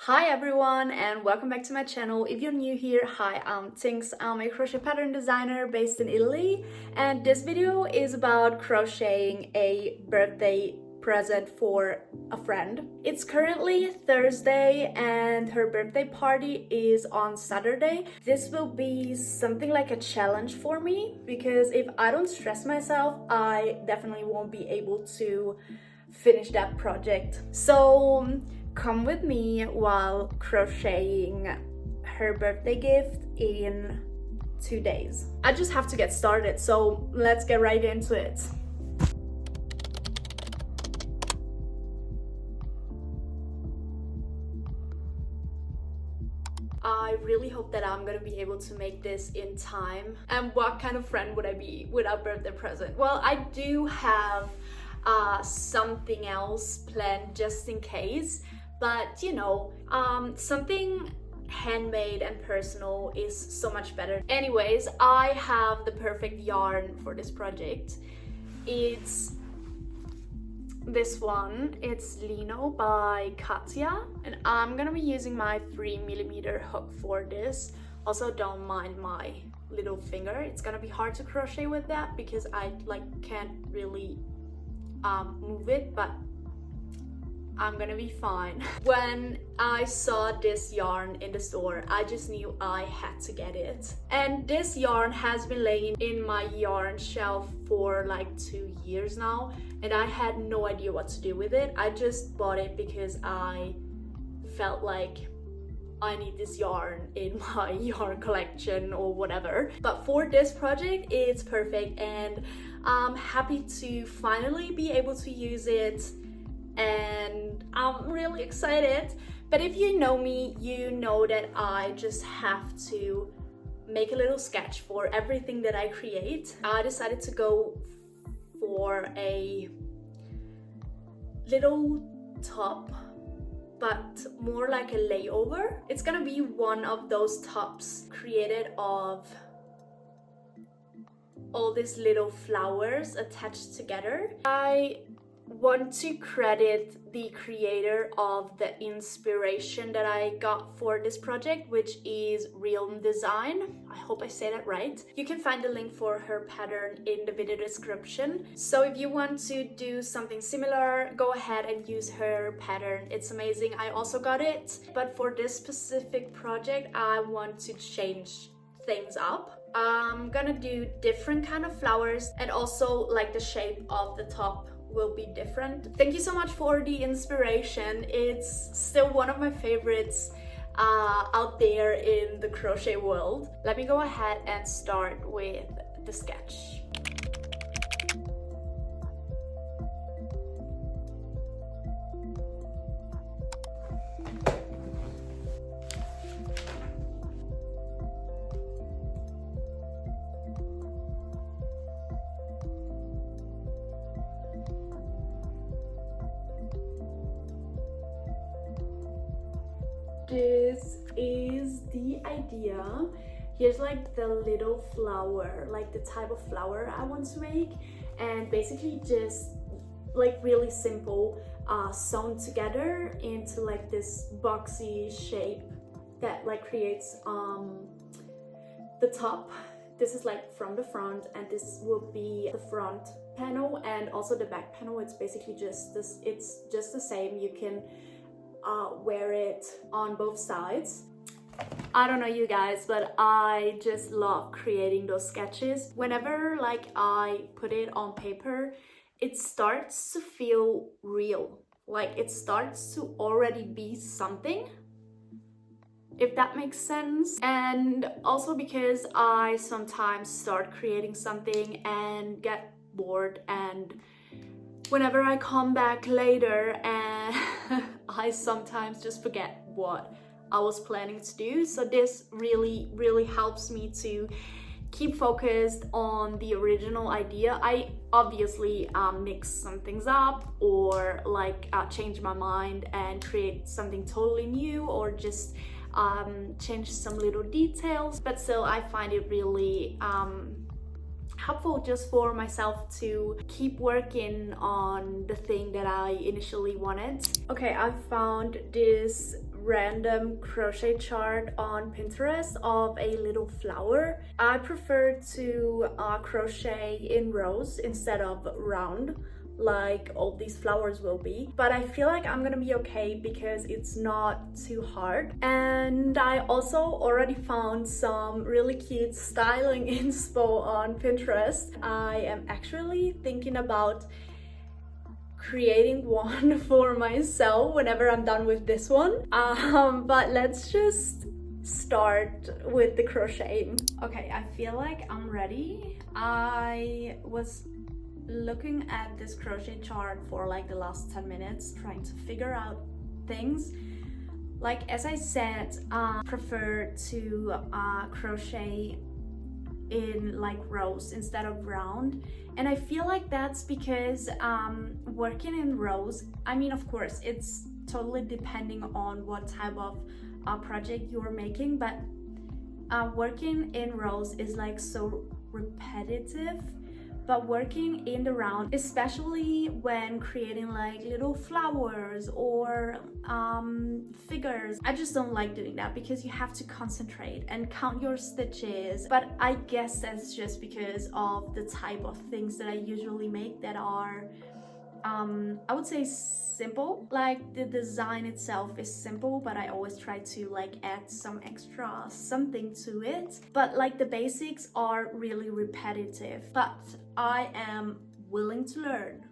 Hi everyone and welcome back to my channel. If you're new here, hi, I'm Tinks. I'm a crochet pattern designer based in Italy, and this video is about crocheting a birthday present for a friend. It's currently Thursday and her birthday party is on Saturday. This will be something like a challenge for me because if I don't stress myself, I definitely won't be able to finish that project. So come with me while crocheting her birthday gift in 2 days. I just have to get started, so let's get right into it. I really hope that I'm gonna be able to make this in time. And what kind of friend would I be without birthday present? Well, I do have something else planned just in case, but you know, something handmade and personal is so much better. Anyways, I have the perfect yarn for this project. It's this one. It's Lino by Katia, and I'm gonna be using my 3mm hook for this. Also, don't mind my little finger. It's gonna be hard to crochet with that because I can't really move it, but I'm gonna be fine. When I saw this yarn in the store, I just knew I had to get it. And this yarn has been laying in my yarn shelf for like 2 years now, and I had no idea what to do with it. I just bought it because I felt like I need this yarn in my yarn collection or whatever. But for this project, it's perfect, and I'm happy to finally be able to use it, and I'm really excited. But if you know me, you know that I just have to make a little sketch for everything that I create. I decided to go for a little top, but more like a layover. It's gonna be one of those tops created of all these little flowers attached together. I want to credit the creator of the inspiration that I got for this project, which is Realm Design. I hope I say that right. You can find the link for her pattern in the video description. So if you want to do something similar, go ahead and use her pattern. It's amazing. I also got it, but for this specific project, I want to change things up. I'm gonna do different kind of flowers, and also like the shape of the top will be different. Thank you so much for the inspiration. It's still one of my favorites out there in the crochet world. Let me go ahead and start with the sketch. This is the idea. Here's like the little flower, like the type of flower I want to make, and basically just like really simple sewn together into like this boxy shape that like creates the top. This is like from the front, and this will be the front panel, and also the back panel. It's basically just this, it's just the same. You can wear it on both sides. I don't know you guys, but I just love creating those sketches. Whenever like I put it on paper, it starts to feel real. Like it starts to already be something, if that makes sense. And also because I sometimes start creating something and get bored, and whenever I come back later and I sometimes just forget what I was planning to do. So this really helps me to keep focused on the original idea. I obviously mix some things up, or like change my mind and create something totally new, or just change some little details, but still I find it really helpful just for myself to keep working on the thing that I initially wanted. Okay, I found this random crochet chart on Pinterest of a little flower. I prefer to crochet in rows instead of round like all these flowers will be, but I feel like I'm gonna be okay because it's not too hard. And I also already found some really cute styling inspo on Pinterest. I am actually thinking about creating one for myself whenever I'm done with this one, but let's just start with the crocheting. Okay, I feel like I'm ready. I was looking at this crochet chart for like the last 10 minutes trying to figure out things. Like, as I said, prefer to crochet in like rows instead of round, and I feel like that's because working in rows, I mean, of course it's totally depending on what type of project you're making, but working in rows is like so repetitive. But working in the round, especially when creating like little flowers or figures, I just don't like doing that because you have to concentrate and count your stitches. But I guess that's just because of the type of things that I usually make that are I would say simple. Like, the design itself is simple, but I always try to like add some extra something to it. But like the basics are really repetitive, but I am willing to learn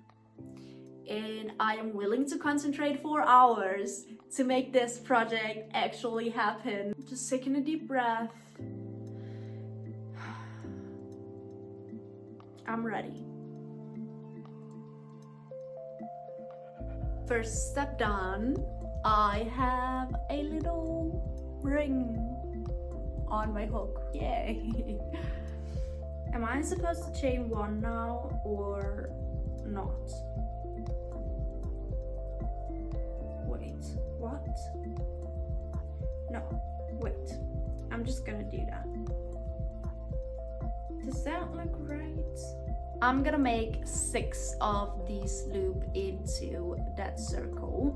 and I am willing to concentrate for hours to make this project actually happen. Just taking a deep breath. I'm ready. First step done. I have a little ring on my hook. Yay! Am I supposed to chain one now or not? Wait, what? No, wait. I'm just gonna do that. Does that look right? I'm gonna make 6 of these loop into that circle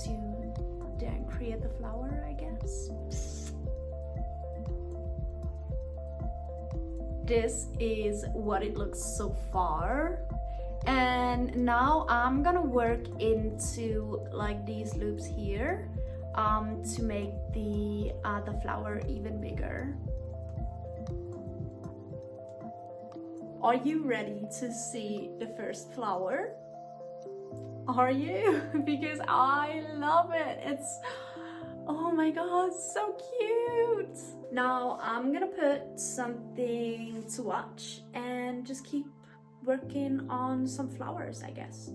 to then create the flower, I guess. This is what it looks so far, and now I'm gonna work into like these loops here to make the flower even bigger. Are you ready to see the first flower? Are you? Because I love it. It's, oh my god, so cute. Now I'm gonna put something to watch and just keep working on some flowers, I guess.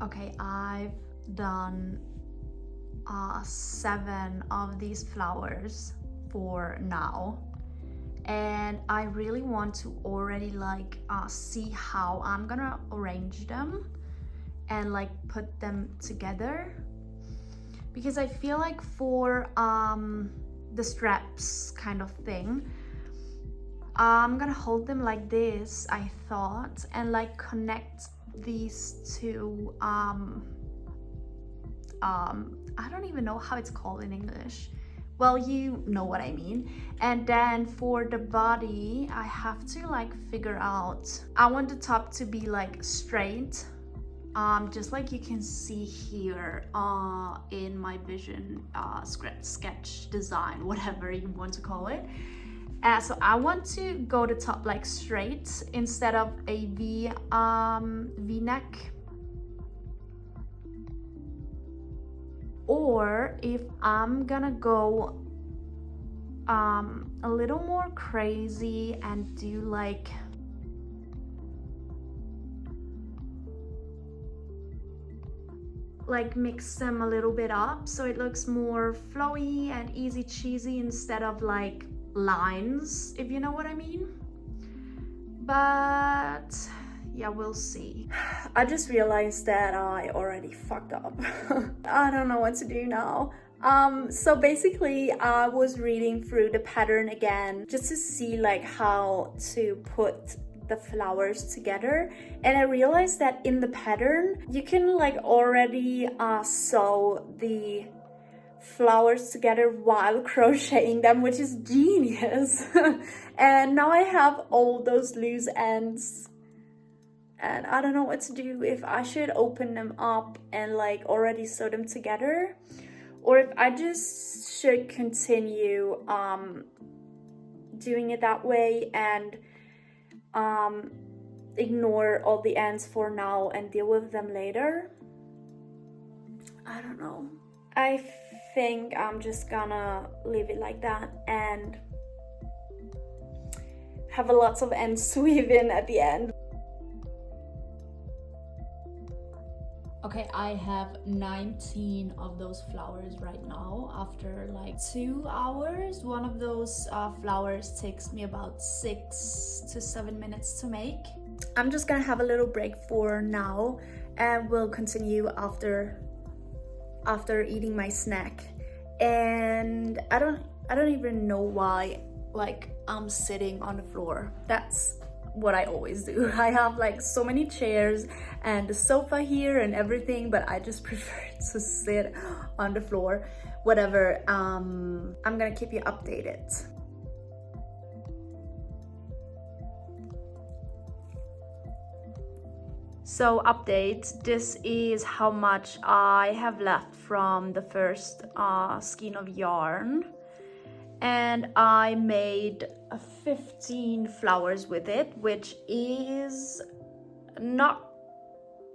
Okay, I've done 7 of these flowers for now, and I really want to already like see how I'm gonna arrange them and like put them together, because I feel like for the straps kind of thing, I'm gonna hold them like this, I thought, and like connect these two I don't even know how it's called in English. Well, you know what I mean. And then for the body, I have to like figure out, I want the top to be like straight, just like you can see here in my vision sketch design, whatever you want to call it. So I want to go the top like straight instead of a V-neck. Or if I'm gonna go a little more crazy and do like mix them a little bit up so it looks more flowy and easy cheesy instead of like lines, if you know what I mean. But yeah, we'll see. I just realized that I already fucked up. I don't know what to do now. So basically I was reading through the pattern again just to see like how to put the flowers together, and I realized that in the pattern you can like already sew the flowers together while crocheting them, which is genius. And now I have all those loose ends and I don't know what to do, if I should open them up and like already sew them together, or if I just should continue doing it that way and ignore all the ends for now and deal with them later. I don't know. I think I'm just gonna leave it like that and have a lots of ends to weave in at the end. Okay, I have 19 of those flowers right now after like 2 hours. One of those flowers takes me about 6 to 7 minutes to make. I'm just gonna have a little break for now and we'll continue after eating my snack. And I don't even know why like I'm sitting on the floor. That's what I always do. I have like so many chairs and the sofa here and everything, but I just prefer to sit on the floor. Whatever, I'm gonna keep you updated. So update, this is how much I have left from the first skein of yarn. And I made 15 flowers with it, which is not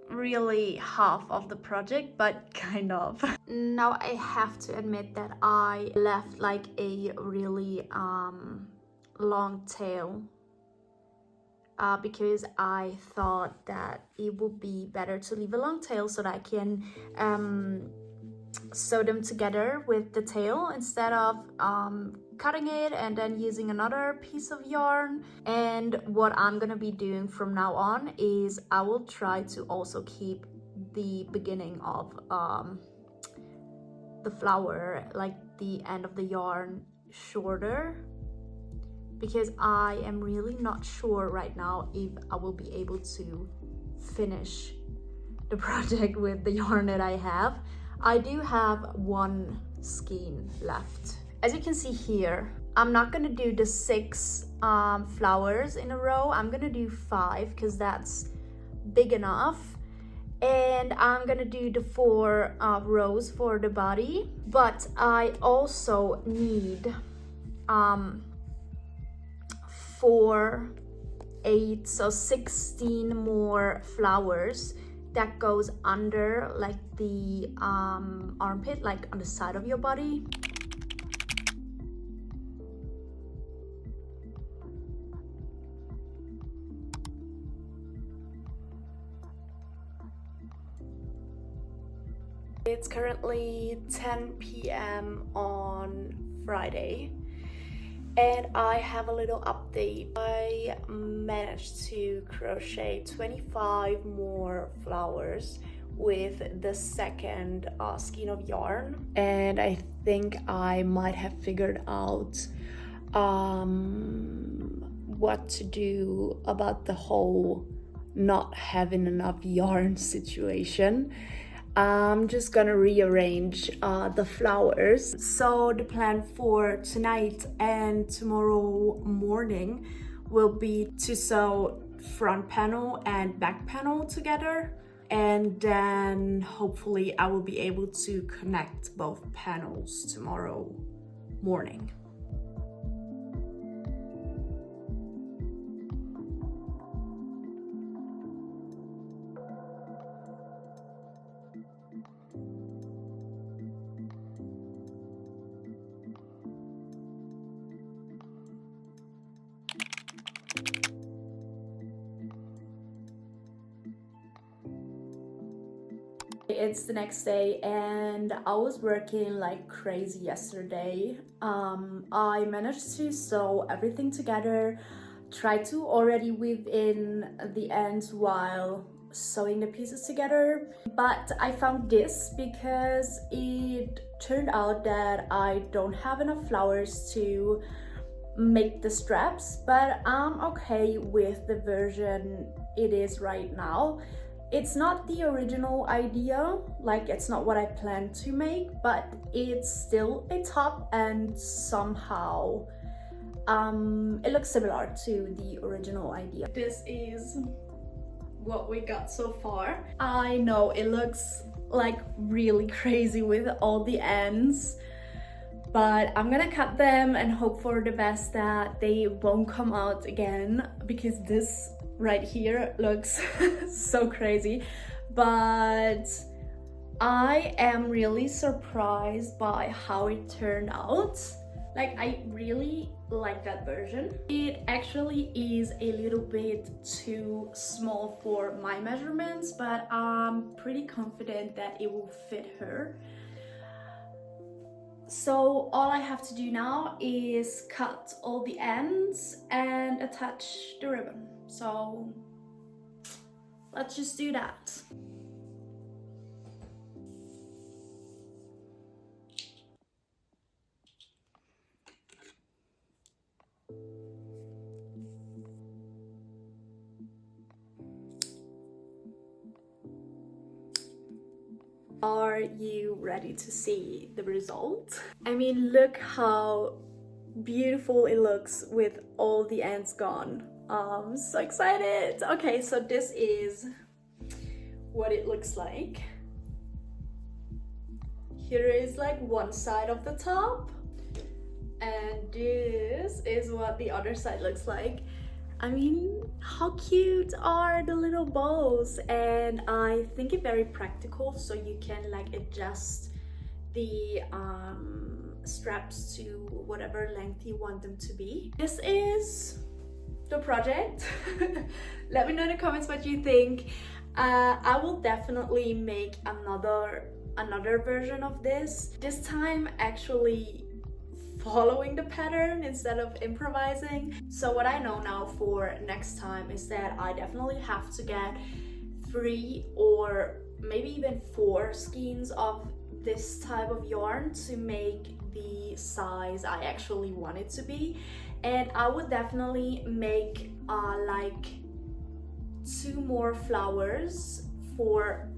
really half of the project, but kind of. Now I have to admit that I left like a really long tail because I thought that it would be better to leave a long tail so that I can sew them together with the tail instead of cutting it and then using another piece of yarn. And what I'm gonna be doing from now on is I will try to also keep the beginning of the flower, like the end of the yarn, shorter, because I am really not sure right now if I will be able to finish the project with the yarn that I have. I do have one skein left. As you can see here, I'm not gonna do the 6 flowers in a row. I'm gonna do 5 because that's big enough. And I'm gonna do the 4 rows for the body. But I also need 4, 8, so 16 more flowers that goes under like the armpit, like on the side of your body. It's currently 10 p.m. on Friday. And I have a little update. I managed to crochet 25 more flowers with the second skein of yarn. And I think I might have figured out what to do about the whole not having enough yarn situation. I'm just gonna rearrange the flowers. So the plan for tonight and tomorrow morning will be to sew front panel and back panel together, and then hopefully I will be able to connect both panels tomorrow morning. it's the next day and I was working like crazy yesterday. I managed to sew everything together, try to already weave in the ends while sewing the pieces together, but I found this because it turned out that I don't have enough flowers to make the straps, but I'm okay with the version it is right now. It's not the original idea, like it's not what I planned to make, but it's still a top and somehow it looks similar to the original idea. This is what we got so far. I know it looks like really crazy with all the ends, but I'm gonna cut them and hope for the best that they won't come out again, because this right here looks so crazy. But I am really surprised by how it turned out. Like, I really like that version. It actually is a little bit too small for my measurements, but I'm pretty confident that it will fit her. So all I have to do now is cut all the ends and attach the ribbon. So let's just do that. Are you ready to see the result? I mean, look how beautiful it looks with all the ends gone. I'm so excited. Okay, so this is what it looks like. Here is like one side of the top, and this is what the other side looks like. I mean, how cute are the little bows? And I think it's very practical, so you can like adjust the straps to whatever length you want them to be. This is the project. Let me know in the comments what you think. I will definitely make another version of this time actually following the pattern instead of improvising. So what I know now for next time is that I definitely have to get 3 or maybe even 4 skeins of this type of yarn to make the size I actually want it to be. And I would definitely make like 2 more flowers for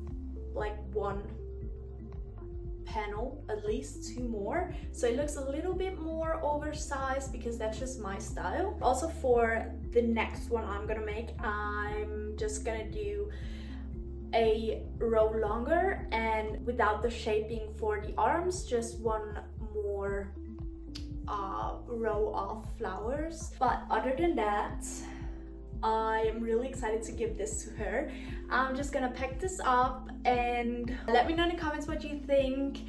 like one panel, at least 2 more, so it looks a little bit more oversized because that's just my style. Also for the next one I'm gonna make, I'm just gonna do a row longer and without the shaping for the arms, just 1 more row of flowers. But other than that, I am really excited to give this to her. I'm just gonna pack this up and let me know in the comments what you think.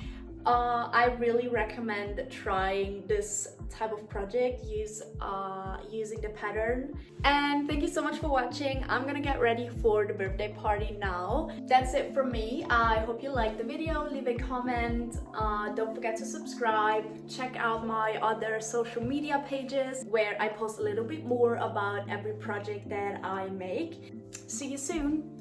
I really recommend trying this type of project using the pattern. And thank you so much for watching. I'm gonna get ready for the birthday party now. That's it from me. I hope you liked the video. Leave a comment. Don't forget to subscribe. Check out my other social media pages where I post a little bit more about every project that I make. See you soon.